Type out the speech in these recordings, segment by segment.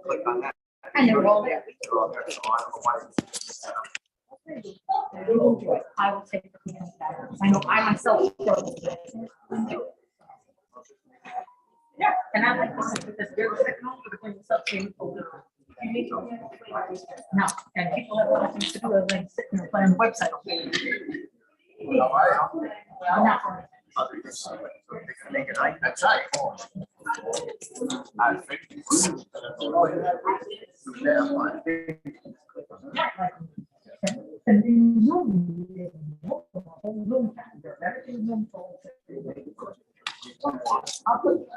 Click on that. I know. I will take the cleaning better. I know I myself. Yeah, and I like this because they're the technology to bring this up to you. No, and people have other things to do other than sit and play on the website. I'm not. That's right. And then room calendar, everything room full. I'll put.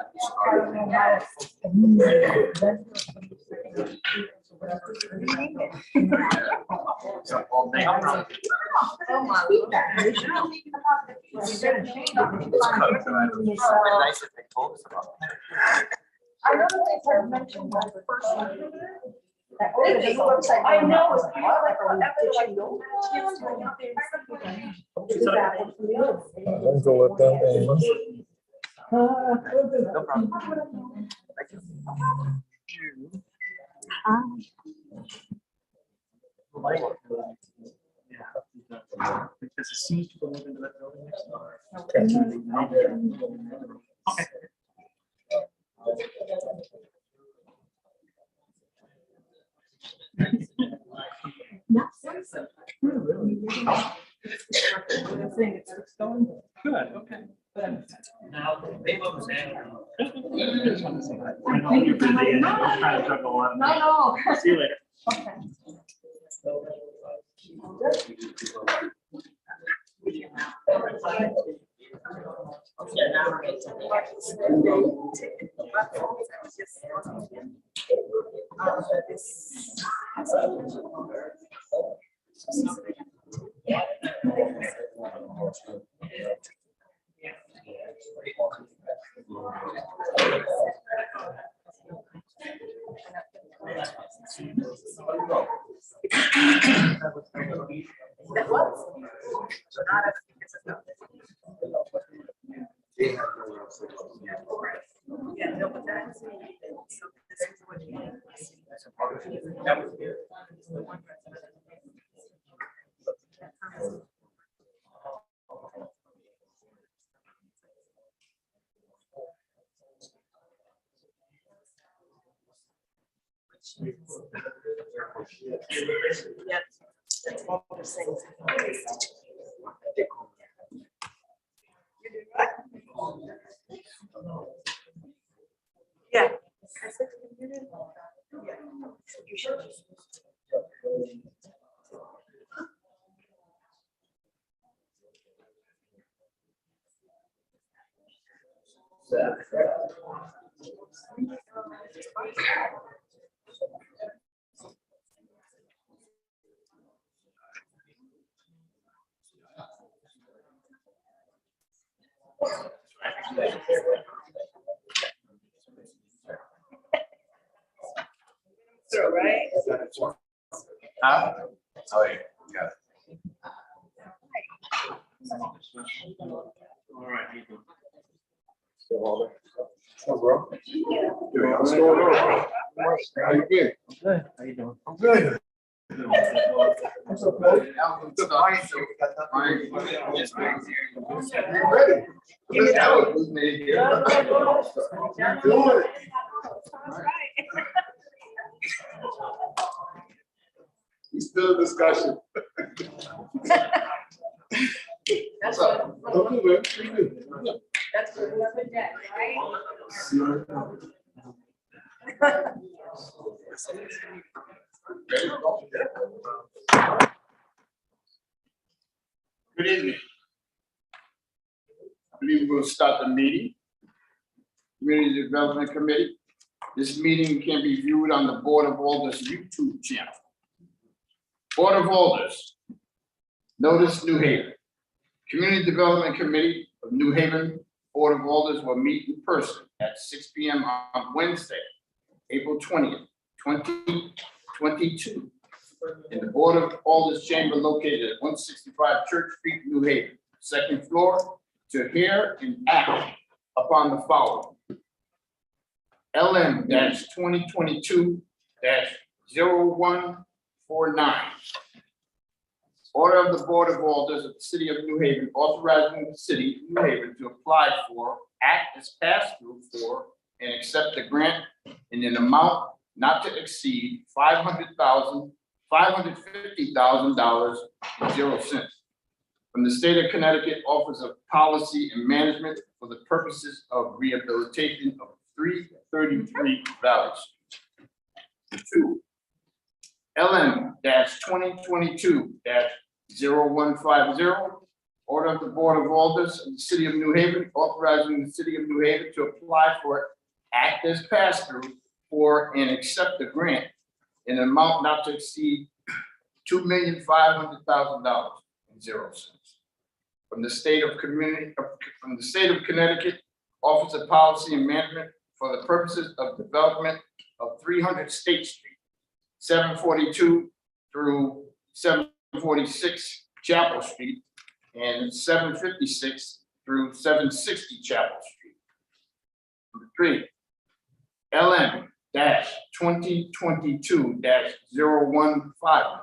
I know they had mentioned that the first one. That website. I know. It's I'm go with them and No problem. Because it seems to go into that building next door. Okay. Good, okay. Now, they love saying. No. See you later. Okay. Yeah. So, right? Huh? Oh, yeah. Got All right. oh, bro. What's going on? How you been? Good. How you doing? I'm good. What's up, man? You ready? Let's go. Do it. We still in discussion. That's What's up? Okay, man. Pretty good. That's what we have been at, right? Good evening. I believe we'll start the meeting. Community Development Committee. This meeting can be viewed on the Board of Alders YouTube channel. Board of Alders, Notice New Haven. Community Development Committee of New Haven Board of Alders will meet in person at 6 p.m. on Wednesday, April 20th, 2022. In the Board of Alders chamber located at 165 Church Street, New Haven, second floor, to hear and act upon the following. LM 2022 0149. Order of the Board of Alders of the City of New Haven authorizing the City of New Haven to apply for, act as pass-through for, and accept the grant in an amount not to exceed $550,000 from the State of Connecticut Office of Policy and Management for the purposes of rehabilitation of 333 Valley Street. 2. LM 2022 0150. Order of the Board of Alders of the City of New Haven authorizing the City of New Haven to apply for, act as pass-through for, and accept the grant in an amount not to exceed $2,500,000 from the State of Connecticut Office of Policy and Management for the purposes of development of 300 State Street, 742 through 746 Chapel Street, and 756 through 760 Chapel Street. Number 3, LM 2022 0151.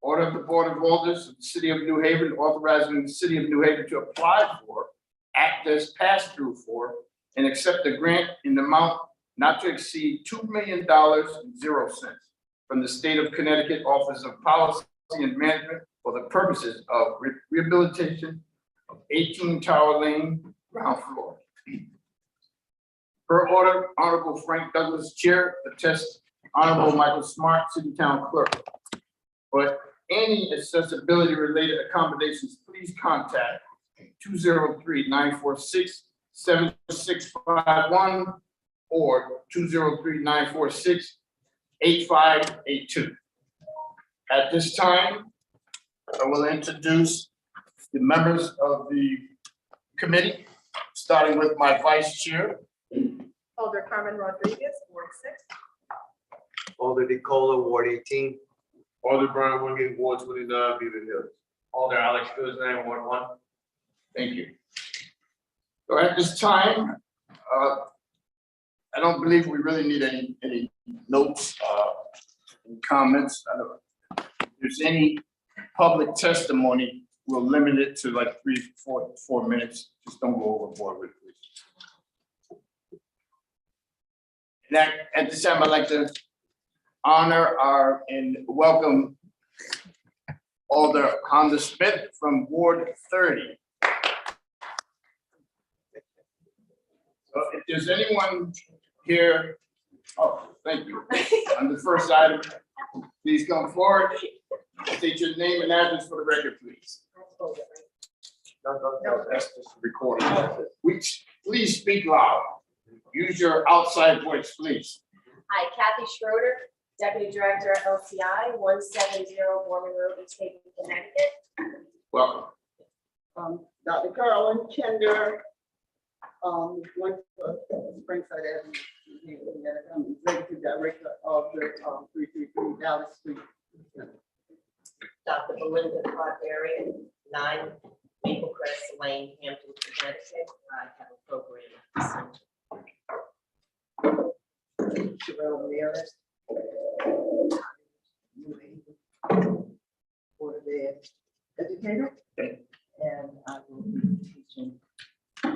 Order of the Board of Alders of the City of New Haven authorizing the City of New Haven to apply for, act as pass-through for, and accept a grant in the amount not to exceed $2 million from the State of Connecticut Office of Policy and Management for the purposes of rehabilitation of 18 Tower Lane, ground floor. Per order, Honorable Frank Douglas, Chair, attest Honorable Michael Smart, City Town Clerk. But any accessibility related accommodations, please contact 203-946-7651 or 203-946-8582. At this time, I will introduce the members of the committee, starting with my vice chair. Alder Carmen Rodriguez, Ward 6. Alder DeCola, Ward 18. Alder Brian Wingate, Ward 29, Beaver Hills. Alder Alex Guzman, Ward 1. Thank you. So at this time, I don't believe we really need any notes, and comments. I don't, if there's any public testimony, we'll limit it to like 4 minutes. Just don't go overboard with it, please. Now, at this time, I'd like to honor and welcome Alder Honda Smith from Ward 30. So if there's anyone here, oh, thank you. On the first item, please come forward. State your name and address for the record, please. No, that's just recording. Please speak loud. Use your outside voice, please. Hi, Kathy Schroeder, Deputy Director at LCI, 170 Borman Road, East Haven, Connecticut. Welcome. Dr. Carolyn Kinder, went to Springside Avenue, I'm Executive Director of the 333 Dallas Street. Dr. Melinda Conderi, 9 Maple Crest Lane, Hampton, Connecticut. I have a program at the center. Sherelle Merritt, Board of Ed educator, and I will be teaching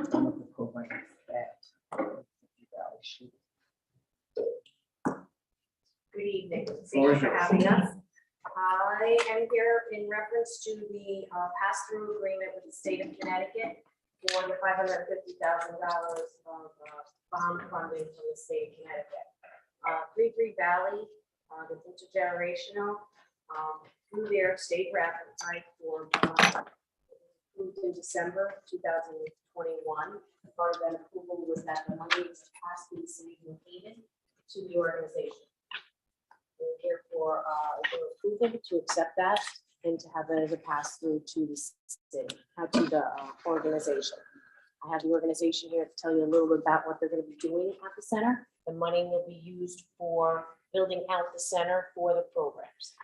some of the programs at Valley Street. Good evening. Floor Thank you is for yours. having us. I am here in reference to the pass-through agreement with the state of Connecticut for the $550,000 of bond funding from the state of Connecticut. 33 Valley, the intergenerational, through their state rep, applied for approved in December 2021. Part of that approval was that the money was passed through the city of New Haven to the organization. We're here for approval to accept that and to have it as a pass through to the city, to the organization. I have the organization here to tell you a little bit about what they're going to be doing at the center. The money will be used for building out the center for the programs.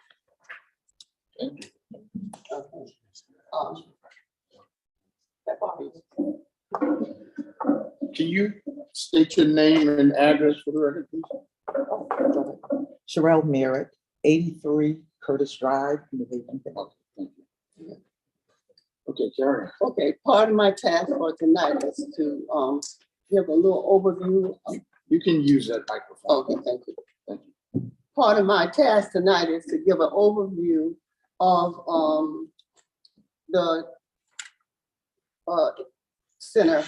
Can you state your name and address for the record, please? Sherelle Merritt, 83 Curtis Drive, New Haven. Okay, Jerry. Okay, part of my task for tonight is to give a little overview. You can use that microphone. Okay, thank you. Thank Part of my task tonight is to give an overview of the center,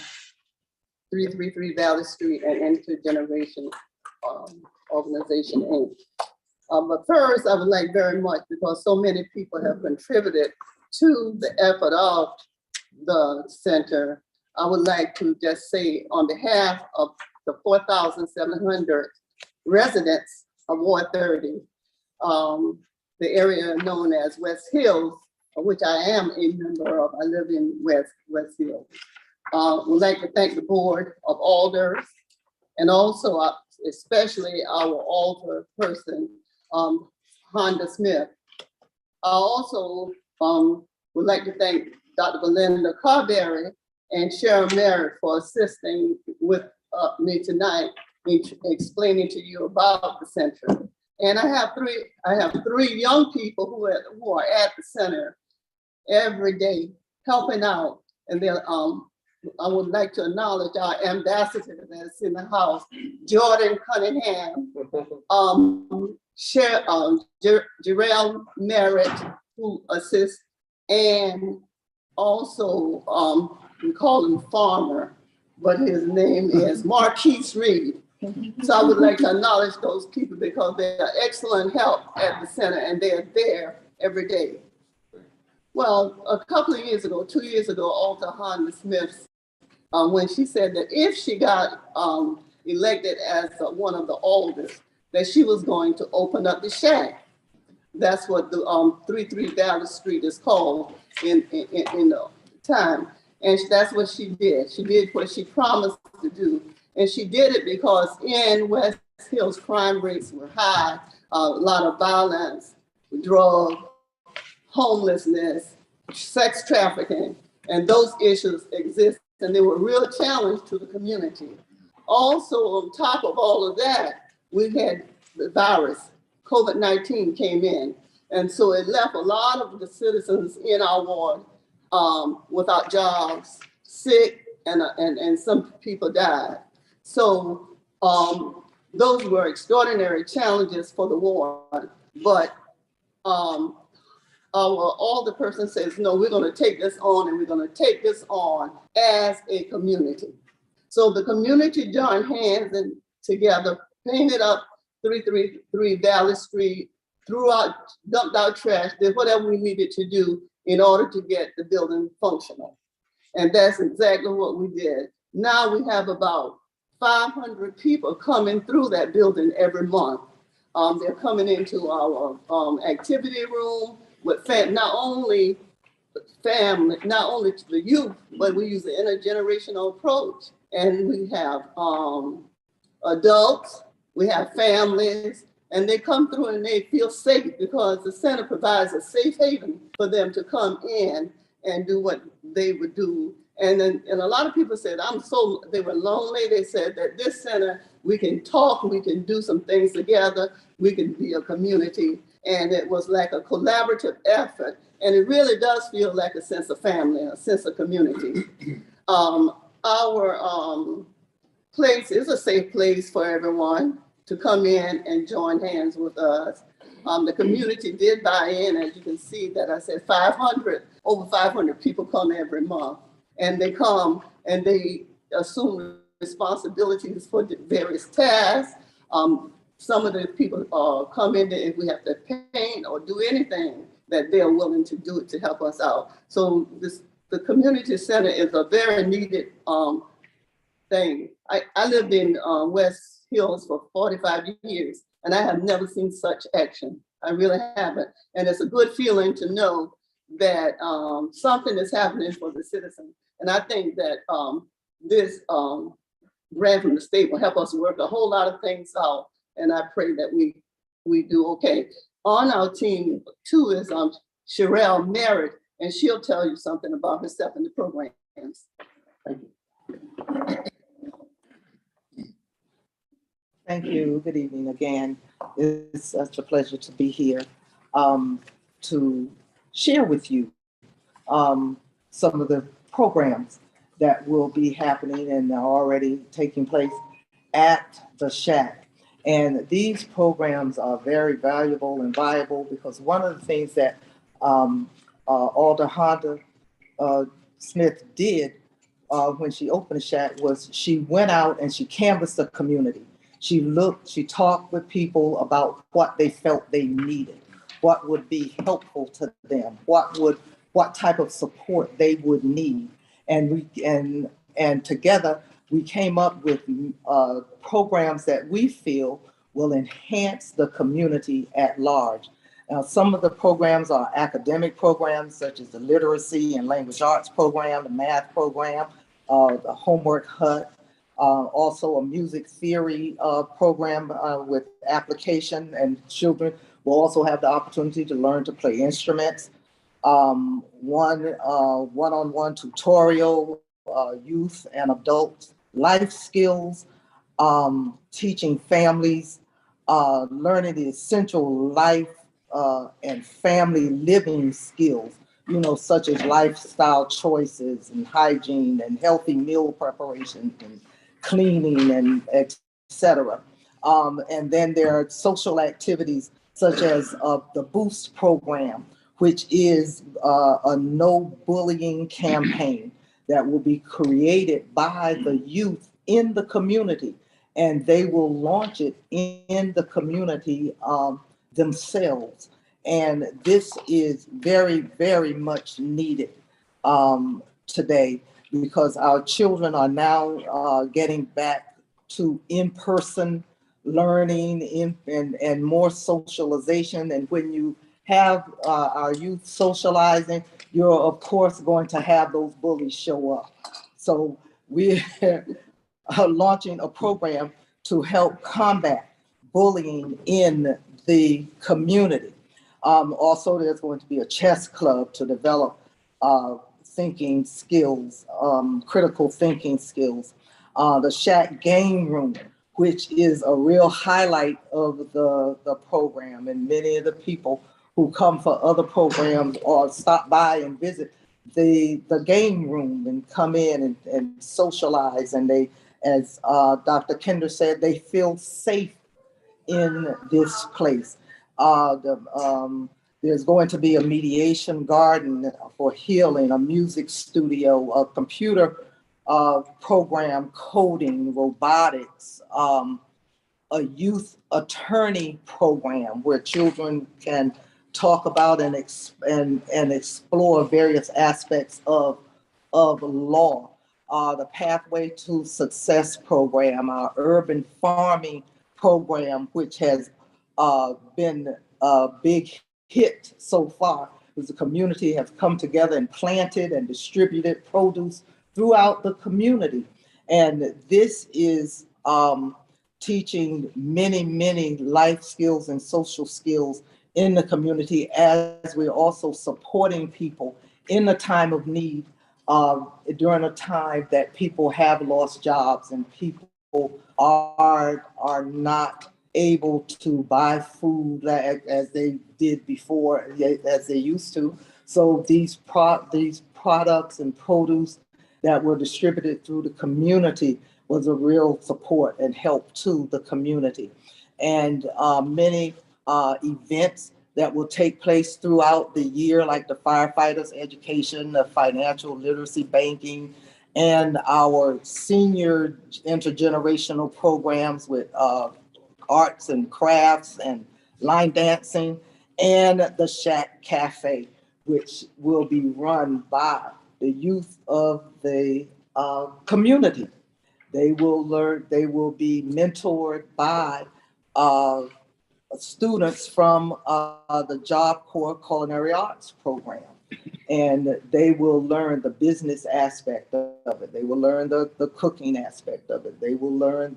333 Valley Street and Intergeneration Organization, Inc. But first, I would like very much, because so many people have contributed to the effort of the center, I would like to just say on behalf of the 4,700 residents of Ward 30, the area known as West Hills, of which I am a member of. I live in West Hills. Would like to thank the Board of Alders and also especially our alder person, Honda Smith. I also would like to thank Dr. Melinda Conderi and Sherelle Merritt for assisting with me tonight in explaining to you about the center. And I have three young people who are at the center every day helping out. And they're I would like to acknowledge our ambassador that's in the house, Jordan Cunningham, Sherelle Merritt, who assists, and also we call him Farmer, but his name is Marquise Reed. So I would like to acknowledge those people because they are excellent help at the center and they're there every day. Well, a couple of years ago, 2 years ago, Alta Honda Smith, when she said that if she got elected as one of the alders, that she was going to open up the shack. That's what the 33 Dallas Street is called in the time. And that's what she did. She did what she promised to do. And she did it because in West Hills, crime rates were high, a lot of violence, drug, homelessness, sex trafficking, and those issues exist. And they were a real challenge to the community. Also, on top of all of that, we had the virus, COVID-19 came in. And so it left a lot of the citizens in our ward without jobs, sick, and some people died. So those were extraordinary challenges for the ward. But all the person says, no, we're going to take this on and we're going to take this on as a community. So the community joined hands and together painted up 333 Dallas Street, dumped out trash, did whatever we needed to do in order to get the building functional. And that's exactly what we did. Now we have about 500 people coming through that building every month. They're coming into our activity room with not only the youth, but we use the intergenerational approach. And we have adults, we have families, and they come through and they feel safe because the center provides a safe haven for them to come in and do what they would do. And a lot of people said, they were lonely. They said that this center, we can talk, we can do some things together, we can be a community. And it was like a collaborative effort. And it really does feel like a sense of family, a sense of community. Our place is a safe place for everyone to come in and join hands with us. The community did buy in, as you can see that I said over 500 people come every month. And they come and they assume responsibilities for the various tasks. Some of the people come in if we have to paint or do anything that they're willing to do it to help us out. So the community center is a very needed thing. I lived in West Hills for 45 years and I have never seen such action. I really haven't. And it's a good feeling to know that something is happening for the citizens. And I think that this grant from the state will help us work a whole lot of things out. And I pray that we do okay. On our team too is Sherelle Merritt, and she'll tell you something about herself and the programs. Thank you. Thank you. Good evening again. It's such a pleasure to be here to share with you some of the programs that will be happening and are already taking place at the Shack. And these programs are very valuable and viable because one of the things that Alder Honda Smith did when she opened the Shack was she went out and she canvassed the community. She looked, she talked with people about what they felt they needed, what would be helpful to them, what type of support they would need. And together we came up with programs that we feel will enhance the community at large. Now, some of the programs are academic programs such as the literacy and language arts program, the math program, the homework hut, also a music theory program with application, and children will also have the opportunity to learn to play instruments. One-on-one tutorial, youth and adults, life skills, teaching families, learning the essential life and family living skills, such as lifestyle choices and hygiene and healthy meal preparation and cleaning and et cetera. And then there are social activities such as the Boost program, which is a no bullying campaign that will be created by the youth in the community, and they will launch it in the community themselves. And this is very, very much needed today because our children are now getting back to in-person learning and more socialization. And when you have our youth socializing, you're of course going to have those bullies show up. So we're launching a program to help combat bullying in the community. Also, there's going to be a chess club to develop thinking skills, critical thinking skills. The Shack Game Room, which is a real highlight of the program, and many of the people who come for other programs or stop by and visit the game room and come in and socialize, and they, as Dr. Kinder said, they feel safe in this place. There's going to be a mediation garden for healing, a music studio, a computer program, coding, robotics, a youth attorney program where children can talk about and explore various aspects of law. The Pathway to Success program, our urban farming program, which has been a big hit so far, because the community has come together and planted and distributed produce throughout the community. And this is teaching many, many life skills and social skills in the community, as we're also supporting people in a time of need, during a time that people have lost jobs and people are not able to buy food as they did before, as they used to. So these products and produce that were distributed through the community was a real support and help to the community. And many events that will take place throughout the year, like the firefighters education, the financial literacy banking, and our senior intergenerational programs with arts and crafts and line dancing, and the Shack Cafe, which will be run by the youth of the community. They will be mentored by students from the Job Corps Culinary Arts program. And they will learn the business aspect of it. They will learn the cooking aspect of it. They will learn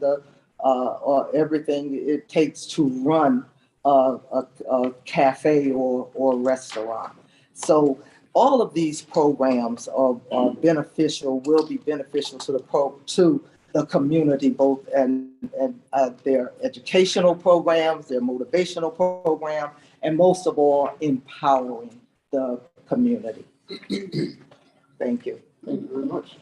everything it takes to run a cafe or restaurant. So all of these programs are beneficial, will be beneficial to the community, both and their educational programs, their motivational program, and most of all, empowering the community. Thank you. Thank you very much.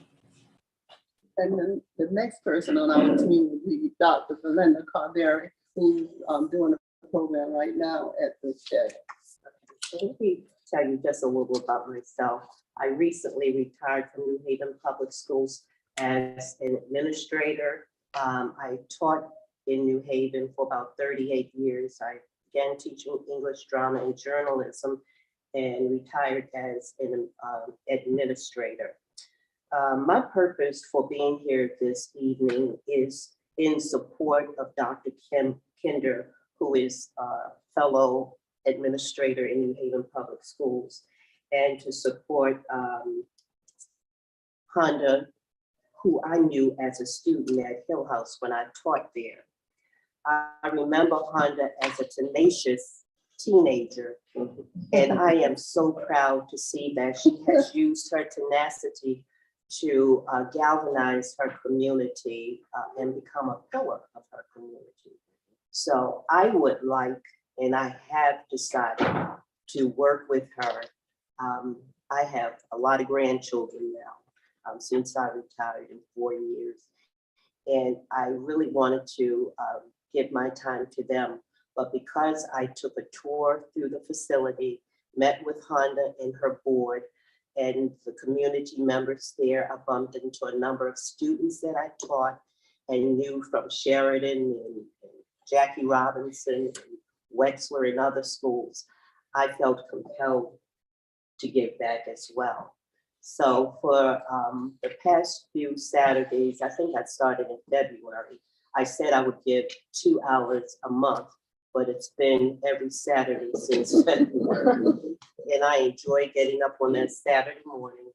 And then the next person on our team would be Dr. Melinda Conderi, who's doing a program right now at the shed. So let me tell you just a little about myself. I recently retired from New Haven Public Schools as an administrator. I taught in New Haven for about 38 years. I began teaching English, drama, and journalism, and retired as an administrator. My purpose for being here this evening is in support of Dr. Kim Kinder, who is a fellow administrator in New Haven Public Schools, and to support Honda, who I knew as a student at Hill House when I taught there. I remember Honda as a tenacious teenager, and I am so proud to see that she has used her tenacity to galvanize her community and become a pillar of her community. So I would like, and I have decided to work with her. I have a lot of grandchildren now since I retired in 4 years. And I really wanted to give my time to them. But because I took a tour through the facility, met with Honda and her board and the community members there, I bumped into a number of students that I taught and knew from Sheridan and Jackie Robinson, and Wexler and other schools. I felt compelled to give back as well. So for the past few Saturdays, I think I started in February, I said I would give 2 hours a month, but it's been every Saturday since February. And I enjoy getting up on that Saturday morning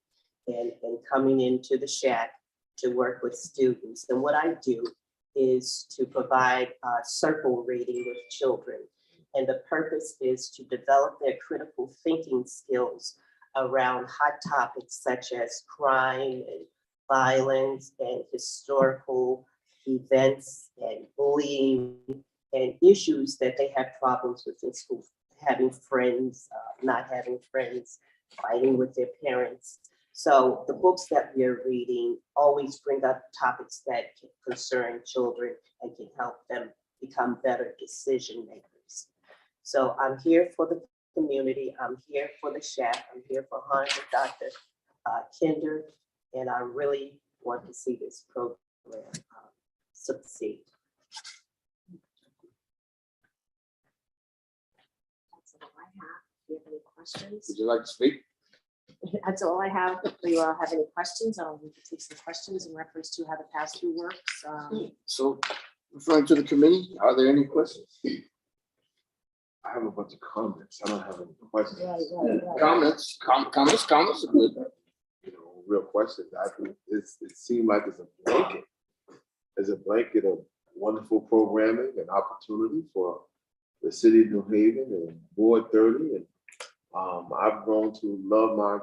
and coming into the shack to work with students. And what I do is to provide circle reading with children. And the purpose is to develop their critical thinking skills around hot topics such as crime and violence and historical events and bullying and issues that they have problems with in school, having friends, not having friends, fighting with their parents. So the books that we are reading always bring up topics that concern children and can help them become better decision makers. So I'm here for the community, I'm here for the shack, I'm here for Hans and Dr. Kinder, and I really want to see this program succeed. That's all I have. Do you have any questions? Would you like to speak? That's all I have. Do you all have any questions? We can take some questions in reference to how the pass-through works. So, referring to the committee, are there any questions? I have a bunch of comments. I don't have any questions. Comments are good. You know, real questions. I think it seemed like it's a blanket. There's a blanket of wonderful programming and opportunity for the city of New Haven and Ward 30. And I've grown to love my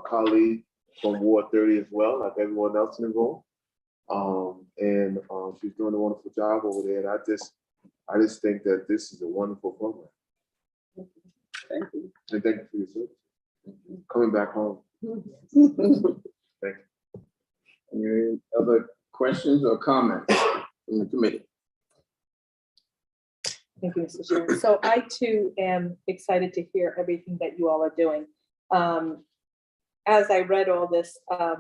colleague from Ward 30 as well, like everyone else in the room. She's doing a wonderful job over there. And I just think that this is a wonderful program. Thank you. And thank you for your service. Coming back home. Thank you. Any other questions or comments from the committee? Thank you, Mr. Chairman. So I too am excited to hear everything that you all are doing. As I read all this a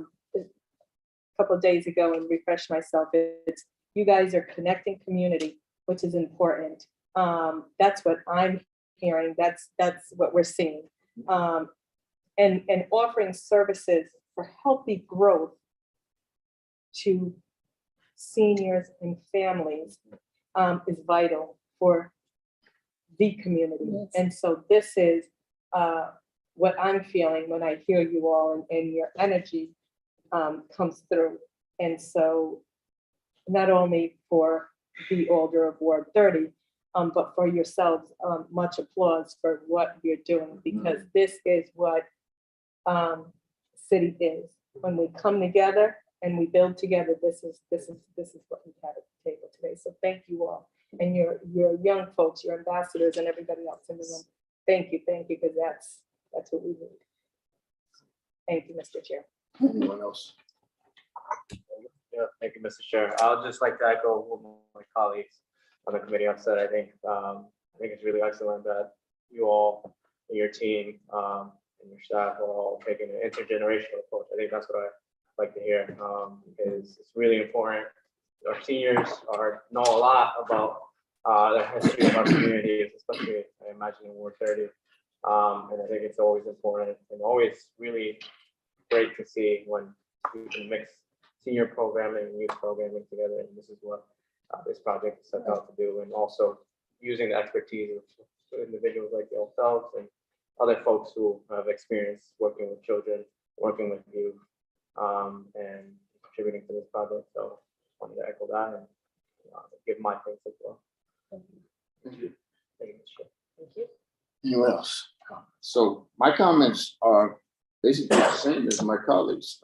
couple of days ago and refreshed myself, it's you guys are connecting community, which is important. That's what I'm hearing. That's what we're seeing. And offering services for healthy growth to seniors and families is vital for the community. Yes. And so this is what I'm feeling when I hear you all and your energy comes through. And so not only for the older of Ward 30, but for yourselves, much applause for what you're doing, because this is what city is. When we come together and we build together, this is what we have at the table today. So thank you all. And your young folks, your ambassadors and everybody else in the room. Thank you, because that's what we need. Thank you, Mr. Chair. Anyone else? Yeah, thank you, Mr. Chair. I'll just like to echo what my colleagues on the committee have said. I think it's really excellent that you all, your team, and your staff are all taking an intergenerational approach. I think that's what I like to hear, because it's really important. Our seniors know a lot about the history of our communities, especially I imagine in Ward 30. And I think it's always important and always really great to see when we can mix senior programming and youth programming together. And this is what this project is set out to do. And also using the expertise of individuals like yourselves and other folks who have experience working with children, working with youth, and contributing to this project. So I wanted to echo that and give my thanks as well. Thank you. Thank you, Mr. Chair. Thank you. Anyone else? So my comments are basically the same as my colleagues.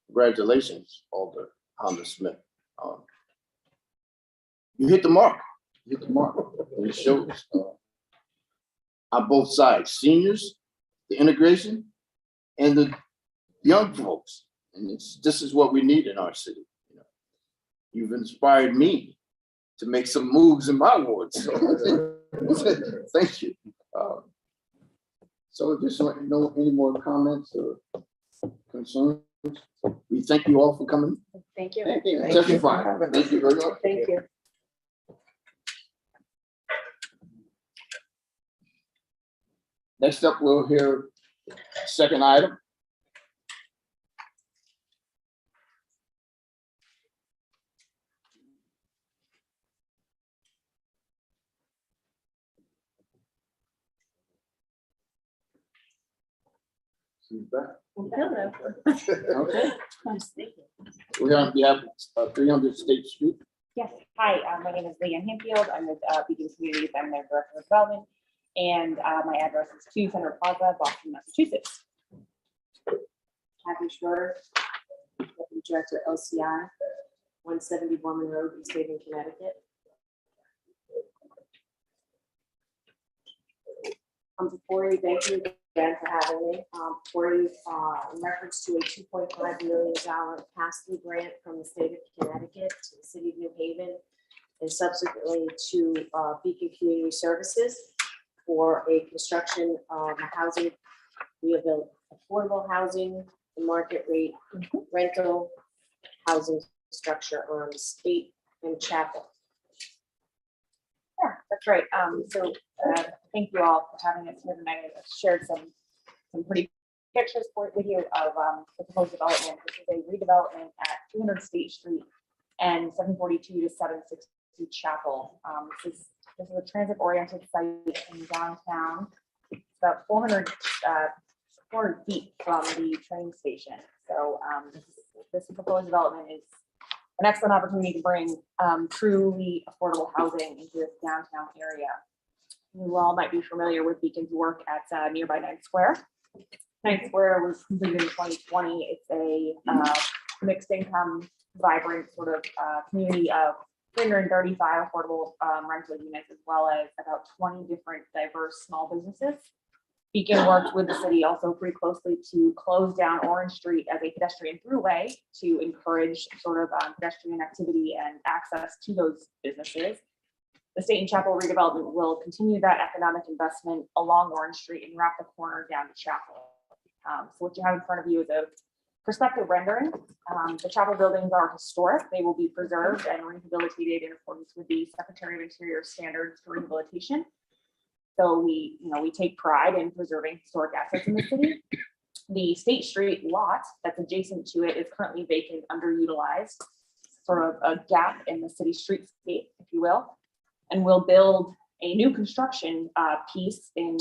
Congratulations, Alder Honda Smith. You hit the mark. You hit the mark. And it shows on both sides, seniors, the integration, and the young folks. And this is what we need in our city. You know, you've inspired me to make some moves in my ward. So thank you. So just want to know any more comments or concerns. We thank you all for coming. Thank you. Thank you. Testify. Thank you very much. Thank you. Next up, we'll hear second item. She's back. Okay. We're on behalf of 300 State Street. Yes, hi, my name is Leanne Hanfield. I'm with Beacon Communities. I'm their Director of Development. And my address is 2 Center Plaza, Boston, Massachusetts. Kathy Schroeder, Deputy Director LCI, 170 Borman Road, East Haven, Connecticut. Before you, thank you again for having me. For you, in reference to a $2.5 million pass-through grant from the state of Connecticut to the city of New Haven, and subsequently to Beacon Community Services for a construction of a housing, affordable housing, market rate rental housing structure on State and Chapel. Yeah, that's right. So thank you all for having us here tonight. I've shared some pretty pictures with you of the proposed development. This is a redevelopment at 200 State Street and 742 to 760 Chapel. This is a transit-oriented site in downtown. It's about 400 feet from the train station. So this proposed development is an excellent opportunity to bring truly affordable housing into this downtown area. You all might be familiar with Beacon's work at nearby Ninth Square. Ninth Square was completed in 2020. It's a mixed income, vibrant sort of community of 335 affordable rental units, as well as about 20 different diverse small businesses. Beacon worked with the city also pretty closely to close down Orange Street as a pedestrian throughway to encourage sort of pedestrian activity and access to those businesses. The State and Chapel redevelopment will continue that economic investment along Orange Street and wrap the corner down to Chapel. So what you have in front of you is a perspective rendering. The Chapel buildings are historic. They will be preserved and rehabilitated in accordance with the Secretary of Interior standards for rehabilitation. So we take pride in preserving historic assets in the city. The State Street lot that's adjacent to it is currently vacant, underutilized, sort of a gap in the city streetscape, if you will. And we'll build a new construction piece in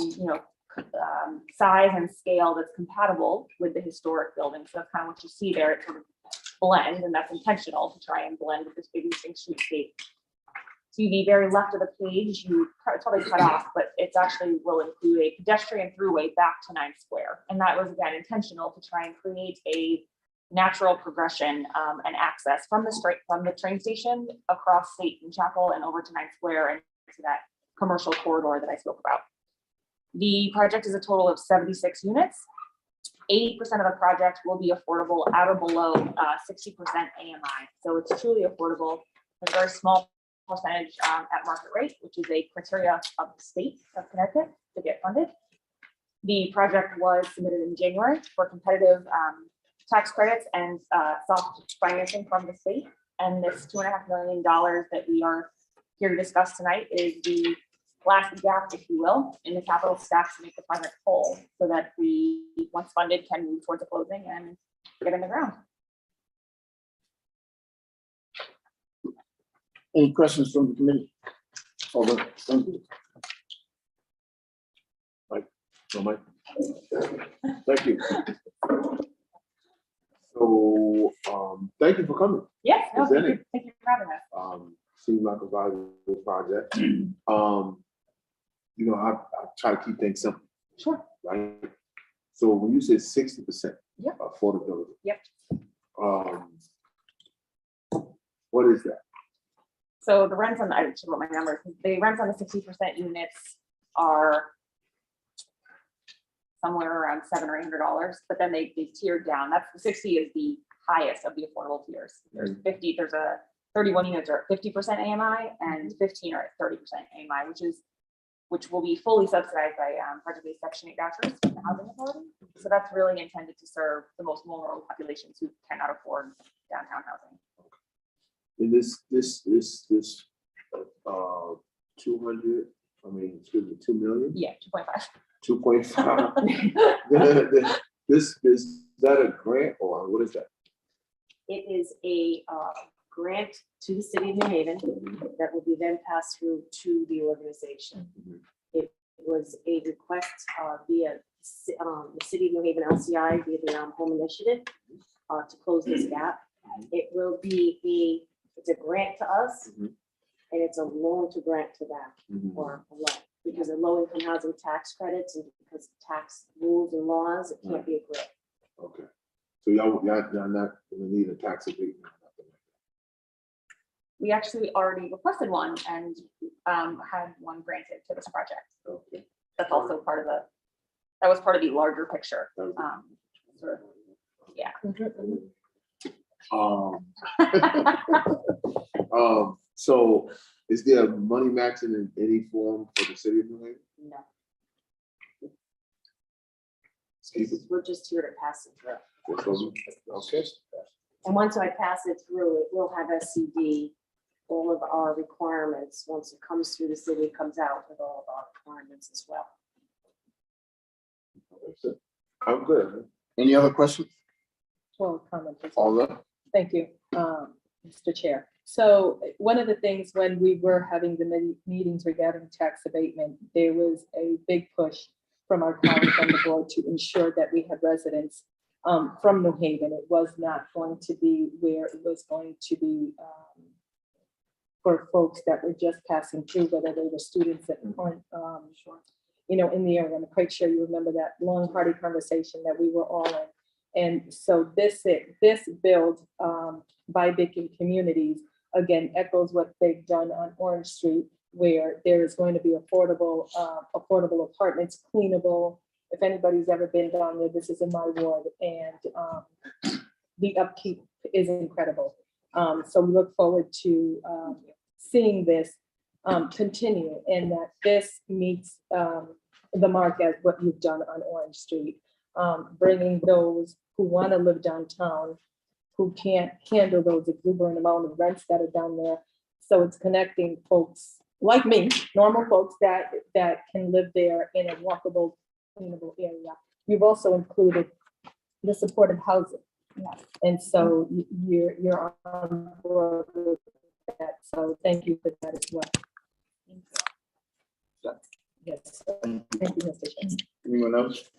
size and scale that's compatible with the historic building. So that's kind of what you see there. It sort of blends, and that's intentional to try and blend with this big existing streetscape. To the very left of the page, it's probably cut off, but it's actually will include a pedestrian throughway back to 9th Square. And that was again intentional to try and create a natural progression and access from the train station across State and Chapel and over to 9th Square and to that commercial corridor that I spoke about. The project is a total of 76 units. 80% of the project will be affordable at or below 60% AMI. So it's truly affordable. A very small percentage at market rate, which is a criteria of the state of Connecticut to get funded. The project was submitted in January for competitive tax credits and soft financing from the state. And this $2.5 million that we are here to discuss tonight is the last gap, if you will, in the capital stack to make the project whole, so that we, once funded, can move towards a closing and get in the ground. Any questions from the committee? Over. Thank you. Mike, no, Mike. Thank you. So, thank you for coming. Yes, no, thank Presenting. you for having us. Seems like a valuable project. You know, I try to keep things simple. Sure. Right? So when you say 60% Yep. affordability. Yep. What is that? So the rents on, I should put my numbers, the rents on the 60% units are somewhere around $700 or $800, but then they tiered down. That's the 60 is the highest of the affordable tiers. There's 50, there's a 31 units are at 50% AMI and 15 are at 30% AMI, which will be fully subsidized by Project-based Section 8 vouchers from the Housing Authority. So that's really intended to serve the most vulnerable populations who cannot afford downtown housing. In this 200, I mean, excuse me, 2 million? Yeah, 2.5. 2.5. This is that a grant or what is that? It is a grant to the city of New Haven that will be then passed through to the organization. It was a request via the city of New Haven LCI via the Home Initiative to close this gap. It will be it's a grant to us and it's a loan to grant to them or a loan because of low income housing tax credits and because of tax rules and laws, it can't be a grant. Okay. So y'all not gonna need a tax abatement. We actually already requested one and had one granted to this project. Okay. That's also part of that was part of the larger picture. Sort of, yeah. So is there money matching in any form for the city of New Haven? No. We're just here to pass it through. Okay. And once I pass it through, it will have SCD, all of our requirements. Once it comes through the city, it comes out with all of our requirements as well. I'm good. Any other questions? Well, comment. All that? Thank you, Mr. Chair. So one of the things when we were having the meetings regarding tax abatement, there was a big push from our colleagues on the board to ensure that we had residents from New Haven. It was not going to be where it was going to be for folks that were just passing through, whether they were students that weren't, you know, in the area. I'm quite sure you remember that long, hearty conversation that we were all in. And so this build by Beacon Communities, again, echoes what they've done on Orange Street, where there is going to be affordable apartments, cleanable. If anybody's ever been down there, this is in my ward, and the upkeep is incredible. So we look forward to seeing this continue, and that this meets the mark as what you've done on Orange Street, bringing those who want to live downtown, who can't handle those exuberant amount of rents that are down there. So it's connecting folks like me, normal folks that can live there in a walkable, cleanable area. You've also included the supportive housing. Yes. And so you're on board with that. So thank you for that as well. Yes. Thank you, Mr. Chairman. Anyone else?